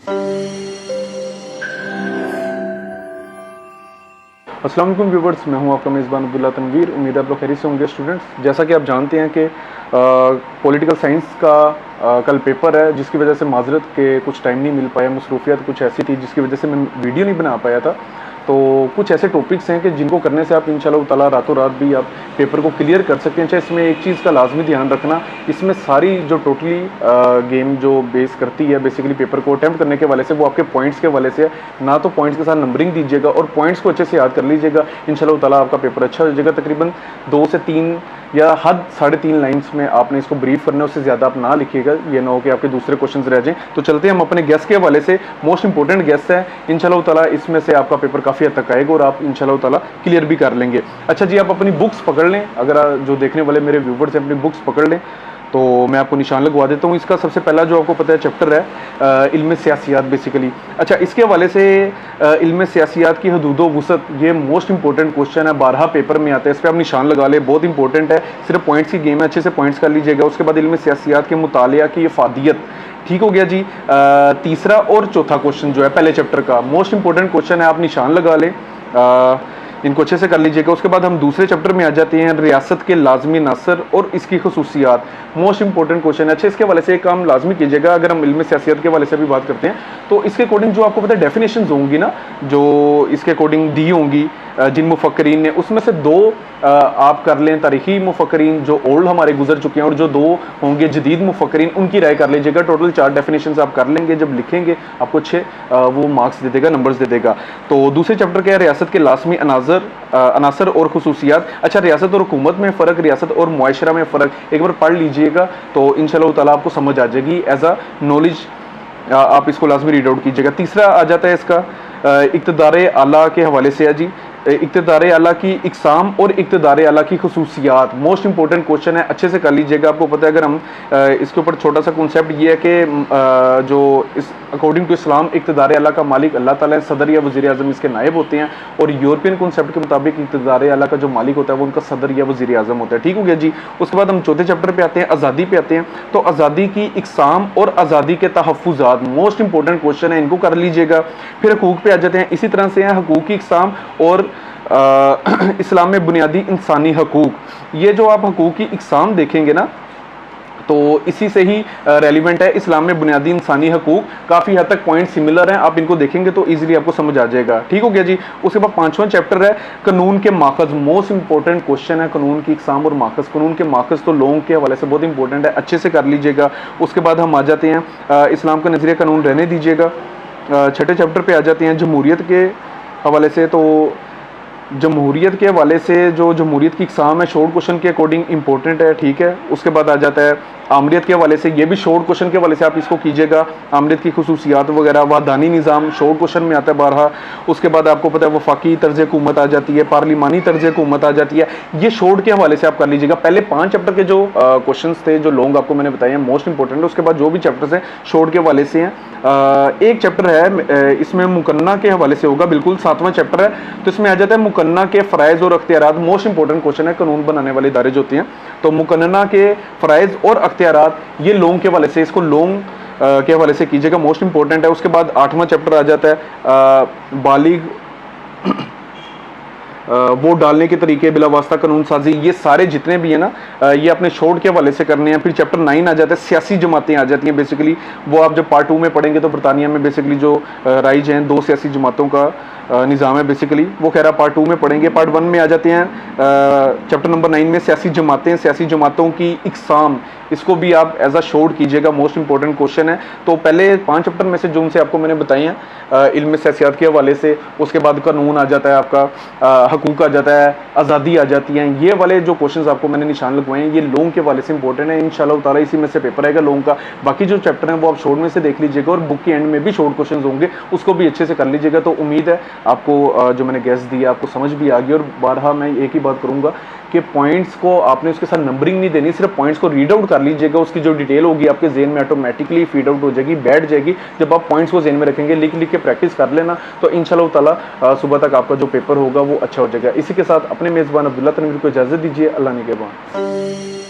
अस्सलाम वालेकुम व्यूवर्स, मैं हूं आपका मेज़बान अब्दुल्ला तनवीर। उम्मीद है आप लोग खैरियत से होंगे। स्टूडेंट्स, जैसा कि आप जानते हैं कि पॉलिटिकल साइंस का कल पेपर है, जिसकी वजह से माजरत के कुछ टाइम नहीं मिल पाया, मसरूफियत कुछ ऐसी थी जिसकी वजह से मैं वीडियो नहीं बना पाया था। तो कुछ ऐसे टॉपिक्स हैं कि जिनको करने से आप इंशाल्लाह ताला रातों रात भी आप पेपर को क्लियर कर सकते हैं। अच्छा, इसमें एक चीज़ का लाजमी ध्यान रखना, इसमें सारी जो टोटली गेम जो बेस करती है बेसिकली पेपर को अटैम्प्ट करने के वाले से, वो आपके पॉइंट्स के वाले से है। ना तो पॉइंट्स के साथ नंबरिंग दीजिएगा और पॉइंट्स को अच्छे से याद कर लीजिएगा। इंशाल्लाह ताला आपका पेपर अच्छा हो जाएगा। तकरीबन 2 से 3 या हद 3.5 लाइन्स में आपने इसको ब्रीफ करना है, उससे ज़्यादा आप ना लिखिएगा, ये ना हो कि आपके दूसरे क्वेश्चंस रह जाएं। तो चलते हैं हम अपने गेस्ट के हवाले से। मोस्ट इंपॉर्टेंट गेस्ट है, इंशाल्लाह ताला इसमें से आपका पेपर काफ़ी हद तक आएगा और आप इंशाल्लाह ताला क्लियर भी कर लेंगे। अच्छा जी, आप अपनी बुक्स पकड़ लें। अगर जो देखने वाले मेरे व्यूवर्स हैं अपनी बुक्स पकड़ लें तो मैं आपको निशान लगवा देता हूँ। इसका सबसे पहला जो आपको पता है चैप्टर है इल्म सियासियात बेसिकली। अच्छा, इसके हवाले से इल्म सियासियात की हदूदो वसत, ये मोस्ट इंपॉर्टेंट क्वेश्चन है, 12 पेपर में आता है। इस पर आप निशान लगा ले, बहुत इंपॉर्टेंट है। सिर्फ पॉइंट्स की गेम है, अच्छे से पॉइंट्स कर लीजिएगा। उसके बाद इल्म सियासियात के मुतालिया की इफादियत, ठीक हो गया जी। तीसरा और चौथा क्वेश्चन जो है पहले चैप्टर का मोस्ट इंपॉर्टेंट क्वेश्चन है, आप निशान लगा लें, इनको अच्छे से कर लीजिएगा। उसके बाद हम दूसरे चैप्टर में आ जाते हैं, रियासत के लाजमी नासर और इसकी खसूसियात। मोस्ट इंपॉर्टेंट क्वेश्चन है। अच्छा, इसके वाले से एक काम लाजमी कीजिएगा, अगर हम इल्म सियासत के वाले से भी बात करते हैं तो इसके अकॉर्डिंग जो आपको पता है डेफिनेशंस होंगी ना, जो इसके अकॉर्डिंग दी होंगी जिन मुफक्करीन ने, उसमें से 2 आप कर लें तारीखी मुफक्करीन जो ओल्ड हमारे गुजर चुके हैं, और जो 2 होंगे जदीद मुफक्करीन, उनकी राय कर लीजिएगा। टोटल 4 डेफिनेशंस आप कर लेंगे। जब लिखेंगे आपको अच्छे वो मार्क्स दे देगा, नंबर्स दे देगा। तो दूसरे चैप्टर के रियासत के लाजमी अनासर और खसूसियात। अच्छा, रियासत और हुकूमत में फ़र्क, रियासत और मुआशरा में फ़र्क एक बार पढ़ लीजिएगा तो इंशाल्लाह ताला आपको समझ आ जाएगी। एज अ नॉलेज आप इसको लाजमी रीड आउट कीजिएगा। तीसरा आ जाता है इसका इक़्तिदार आला के हवाले से है जी। इक़्तिदार आला की इक़साम और इक़्तिदार आला की खसूसियात, मोस्ट इंपॉर्टेंट क्वेश्चन है, अच्छे से कर लीजिएगा। आपको पता है अगर हम इसके ऊपर छोटा सा कॉन्सेप्ट ये है कि जो इस अकॉर्डिंग टू इस्लाम इक़्तिदार आला का मालिक अल्लाह ताला है, सदर या वज़ीर आज़म इसके नायब होते हैं। और यूरोपियन कॉन्सेप्ट के मुताबिक इक़्तिदार आला का जो मालिक होता है वो उनका सदर या वज़ीर आज़म होता है। ठीक हो गया जी। उसके बाद हम चौथे चैप्टर पे आते हैं, आज़ादी पे आते हैं। तो आज़ादी की इक़साम और आज़ादी के तहफ़्फ़ुज़ात, मोस्ट इंपॉर्टेंट क्वेश्चन है, इनको कर लीजिएगा। फिर हकूक़ पे आ जाते हैं, इसी तरह से हैं हकूक़ की इक़साम और इस्लाम में बुनियादी इंसानी हकूक़। ये जो आप हकूक़ की इक़साम देखेंगे ना, तो इसी से ही रेलिवेंट है। इस्लाम में बुनियादी इंसानी हकूक़, काफ़ी हद तक पॉइंट सिमिलर हैं, आप इनको देखेंगे तो इजीली आपको समझ आ जाएगा। ठीक हो गया जी। उसके बाद 5वां चैप्टर है कानून के माखज़, मोस्ट इंपॉर्टेंट क्वेश्चन है कानून की इक़साम और माखज़। कानून के माखज़ तो लोगों के हवाले से बहुत इंपॉर्टेंट है, अच्छे से कर लीजिएगा। उसके बाद हम आ जाते हैं इस्लाम का नज़रिया कानून रहने दीजिएगा। छठे चैप्टर पर आ जाते हैं जमहूरियत के हवाले से। तो जमहूरियत के हवाले से जो जमहूरियत की इक़साम है शॉर्ट क्वेश्चन के अकॉर्डिंग इंपॉर्टेंट है, ठीक है। उसके बाद आ जाता है आमरीत के हवाले से, ये भी शॉर्ट क्वेश्चन के हवाले से आप इसको कीजिएगा। आमरीत की खसूसियात वगैरह, वादानी निज़ाम शॉर्ट क्वेश्चन में आता है 12। उसके बाद आपको पता है वफाकी तर्ज हुकूमत आ जाती है, पार्लिमानी तर्ज हुकूमत आ जाती है, ये शॉर्ट के हवाले से आप कर लीजिएगा। पहले 5 चैप्टर के जो क्वेश्चन थे, जो लॉन्ग आपको मैंने बताए हैं, मोस्ट इंपॉर्टेंट है। उसके बाद जो भी चैप्टर्स हैं शॉर्ट के हवाले से हैं। एक चैप्टर है इसमें मुकन्ना के हवाले से होगा, बिल्कुल 7वां चैप्टर है। तो इसमें आ जाता है मुकन्ना के फ़राइज़ और अख्तियारात, मोस्ट इंपॉर्टेंट क्वेश्चन है, कानून बनाने वाले इदारे जो होते हैं। तो मुकन्ना के फ़राइज़ और अख्तियारात, ये लोंग के हवाले से, इसको लोंग के हवाले से कीजिएगा, मोस्ट इंपॉर्टेंट है। उसके बाद 8वां चैप्टर आ जाता है बालिग वोट डालने के तरीके, बिलावास्ता कानून साजी, ये सारे जितने भी है ना ये अपने शॉर्ट के हवाले से करने हैं। फिर चैप्टर 9 आ जाता है, सियासी जमातें आ जाती हैं बेसिकली, वो आप जब पार्ट 2 में पढ़ेंगे तो बरतानिया में बेसिकली जो राइज हैं 2 सियासी जमातों का निज़ाम है बेसिकली, वो कह रहा पार्ट 2 में पढ़ेंगे। पार्ट 1 में आ जाते हैं चैप्टर नंबर 9 में सियासी जमातें, सियासी जमातों की इक़साम, इसको भी आप एज अ शॉर्ट कीजिएगा, मोस्ट इंपॉर्टेंट क्वेश्चन है। तो पहले 5 चैप्टर में से जो उनसे आपको मैंने बताए हैं इल्म सियासत के हवाले से, उसके बाद कानून आ जाता है आपका, हकूक़ आ जाता है, आज़ादी आ जाती हैं, ये वाले जो क्वेश्चंस आपको मैंने निशान लगवाए हैं ये लोगों के हवाले से इंपॉर्टेंट है। इंशाल्लाह ताला इसी में से पेपर आएगा लोगों का। बाकी जो चैप्टर हैं वो आप शॉर्ट में से देख लीजिएगा और बुक के एंड में भी शॉर्ट क्वेश्चन होंगे, उसको भी अच्छे से कर लीजिएगा। तो उम्मीद है आपको जो मैंने गेस दिया आपको समझ भी आ गई। और बारहा मैं एक ही बात करूँगा कि पॉइंट्स को आपने उसके साथ नंबरिंग नहीं देनी, सिर्फ पॉइंट्स को रीड आउट कर लीजिएगा, उसकी जो डिटेल होगी आपके जेहन में ऑटोमेटिकली फीड आउट हो जाएगी, बैठ जाएगी। जब आप पॉइंट्स को जेहन में रखेंगे, लिख लिख के प्रैक्टिस कर लेना, तो इंशाल्लाह ताला सुबह तक आपका जो पेपर होगा वो अच्छा हो जाएगा। इसी के साथ अपने मेज़बान अब्दुल्ला तनवीर को इजाज़त दीजिए। अल्लाह निगहबान।